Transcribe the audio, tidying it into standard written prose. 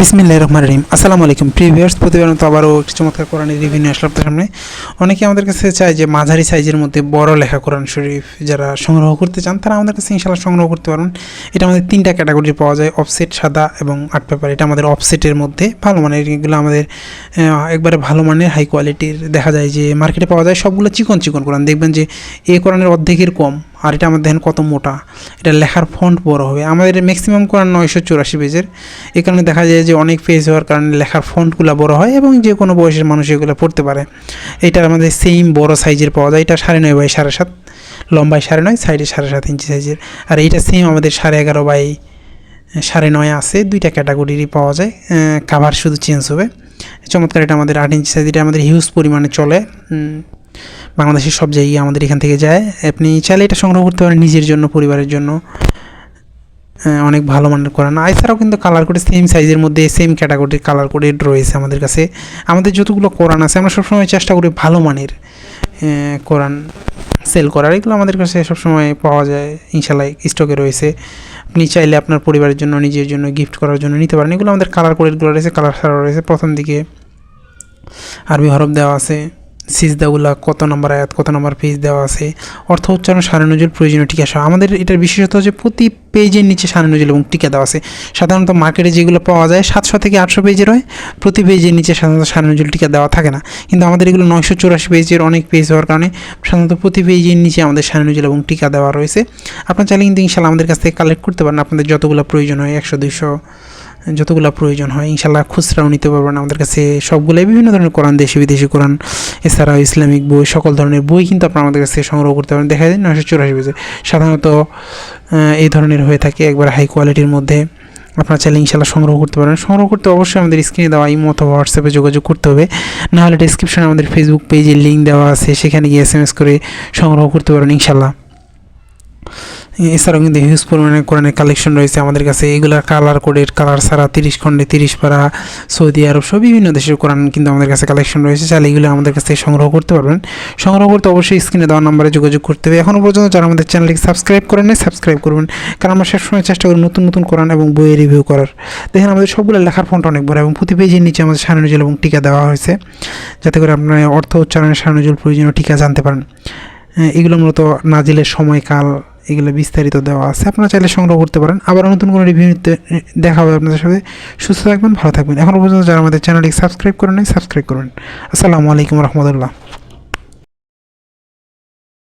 বিসমিল্লাহির রহমানির রহিম। আসসালামু আলাইকুম প্রিভিয়ার্স, প্রতিবার মতো আবারও একটি চমৎকার কোরআনের রিভিউ নিয়ে আসলাম আপনাদের সামনে। অনেকে আমাদের কাছে চায় যে মাঝারি সাইজের মধ্যে বড় লেখা কোরআন শরীফ যারা সংগ্রহ করতে চান তারা আমাদের কাছে ইনশাআল্লাহ সংগ্রহ করতে পারবেন। এটা আমাদের তিনটা ক্যাটাগরি পাওয়া যায়, অফসেট, সাদা এবং আর্ট পেপার। এটা আমাদের অফসেটের মধ্যে ভালো মানের, এগুলো আমাদের একবারে ভালো মানের হাই কোয়ালিটির। দেখা যায় যে মার্কেটে পাওয়া যায় সবগুলো চিকন চিকন কোরআন, দেখবেন যে এই কোরআনের অর্ধেকের কম। আর এটা আমাদের দেখেন কত মোটা, এটা লেখার ফন্ট বড় হবে। আমাদের ম্যাক্সিমাম কোরআন 984 পেজের, এই কারণে দেখা যায় যে অনেক পেজ হওয়ার কারণে লেখার ফন্টগুলো বড় হয় এবং যে কোনো বয়সের মানুষ এগুলো পড়তে পারে। এটা আমাদের সেম বড় সাইজের পাওয়া যায়, এটা 9.5 বাই 7.5, লম্বায় 9.5, সাইডে 7.5 ইঞ্চি সাইজের। আর এইটা সেম আমাদের 11.5 বাই 9.5 আছে। দুইটা ক্যাটাগরিরই পাওয়া যায়, কাভার শুধু চেঞ্জ হবে। চমৎকার, এটা আমাদের 8 ইঞ্চি সাইজ, এটা আমাদের হিউজ পরিমাণে চলে, বাংলাদেশের সব জায়গায় আমাদের এখান থেকে যায়। আপনি চাইলে এটা সংগ্রহ করতে পারেন নিজের জন্য, পরিবারের জন্য। অনেক ভালো মানের কোরআন। এছাড়াও কিন্তু কালার কোড সেম সাইজের মধ্যে সেম ক্যাটাগরির কালার কোডেড রয়েছে আমাদের কাছে। আমাদের যতগুলো কোরআন আছে আমরা সবসময় চেষ্টা করি ভালো মানের কোরআন সেল করার। এগুলো আমাদের কাছে সবসময় পাওয়া যায়, ইনশাল্লাহ স্টকে রয়েছে। আপনি চাইলে আপনার পরিবারের জন্য, নিজের জন্য গিফট করার জন্য নিতে পারেন। এগুলো আমাদের কালার কোডেডগুলো রয়েছে, কালার ছাড়াও রয়েছে। প্রথম দিকে আরবি হরফ দেওয়া আছে, সিজদাগুলা কত নম্বর আয়াত, কত নম্বর পেজ দেওয়া আছে, অর্থ উচ্চারণ, সারে নজরুল, প্রয়োজনীয় টিকা সহ। আমাদের এটার বিশেষত হচ্ছে প্রতি পেজের নিচে সারে নজরুল এবং টিকা দেওয়া আছে। সাধারণত মার্কেটে যেগুলো পাওয়া যায় 700 থেকে 800 পেজের হয়, প্রতি পেজের নিচে সাধারণত সারে নজরুল টিকা দেওয়া থাকে না। কিন্তু আমাদের এগুলো 984 পেজের অনেক পেজ হওয়ার কারণে সাধারণত প্রতি পেজের নিচে আমাদের সারে নজরুল এবং টিকা দেওয়া রয়েছে। আপনার চাইলে কিন্তু ইনশাল্লাহ আমাদের কাছ থেকে কালেক্ট করতে পারেন। আপনাদের যতগুলো প্রয়োজন হয়, 100-200 যতগুলো প্রয়োজন হয়, ইনশাল্লাহ খুচরাও নিতে পারবেন আমাদের কাছে। সবগুলোই বিভিন্ন ধরনের কোরআন, দেশি বিদেশি কোরআন, এছাড়াও ইসলামিক বই, সকল ধরনের বই কিন্তু আপনারা আমাদের কাছে সংগ্রহ করতে পারেন। দেখা যায় 984 পেজে সাধারণত এই ধরনের হয়ে থাকে, একবার হাই কোয়ালিটির মধ্যে। আপনারা চাইলে ইনশাল্লাহ সংগ্রহ করতে পারেন। সংগ্রহ করতে অবশ্যই আমাদের স্ক্রিনে দেওয়া ইমো অথবা হোয়াটসঅ্যাপে যোগাযোগ করতে হবে, নাহলে ডেসক্রিপশনে আমাদের ফেসবুক পেজের লিঙ্ক দেওয়া আছে, সেখানে গিয়ে SMS করে সংগ্রহ করতে পারেন ইনশাল্লাহ। এছাড়াও কিন্তু হিউজ পরিমাণে কোরআনের কালেকশন রয়েছে আমাদের কাছে। এগুলোর কালার কোডের, কালার ছাড়া 30 খণ্ডে 30 পারা, সৌদি আরব সব বিভিন্ন দেশের কোরআন কিন্তু আমাদের কাছে কালেকশন রয়েছে। চাইলে এগুলো আমাদের কাছ থেকে সংগ্রহ করতে পারবেন। সংগ্রহ করতে অবশ্যই স্ক্রিনে দেওয়া নাম্বারে যোগাযোগ করতে হবে। এখনও পর্যন্ত যারা আমাদের চ্যানেলটিকে সাবস্ক্রাইব করেন নাই, সাবস্ক্রাইব করবেন, কারণ আমরা সবসময় চেষ্টা করি নতুন নতুন কোরআন এবং বইয়ের রিভিউ করার। দেখেন আমাদের সবগুলো লেখার ফন্ট অনেক বড় এবং প্রতি পেজের নিচে আমাদের সারে নজরুল এবং টিকা দেওয়া হয়েছে, যাতে করে আপনার অর্থ উচ্চারণের সারে নজরুল, প্রয়োজনীয় টিকা জানতে পারেন। এগুলো মূলত নাজিলের সময়কাল, এগুলো বিস্তারিত দেওয়া আছে। আপনারা চাইলে সংগ্রহ করতে পারেন। আবার নতুন কোনো রিভিউতে দেখা হবে আপনাদের সাথে। সুস্থ থাকবেন, ভালো থাকবেন। এখনও পর্যন্ত যারা আমাদের চ্যানেলটি সাবস্ক্রাইব করেন নাই, সাবস্ক্রাইব করবেন। আসসালামু আলাইকুম রহমতুল্লাহ।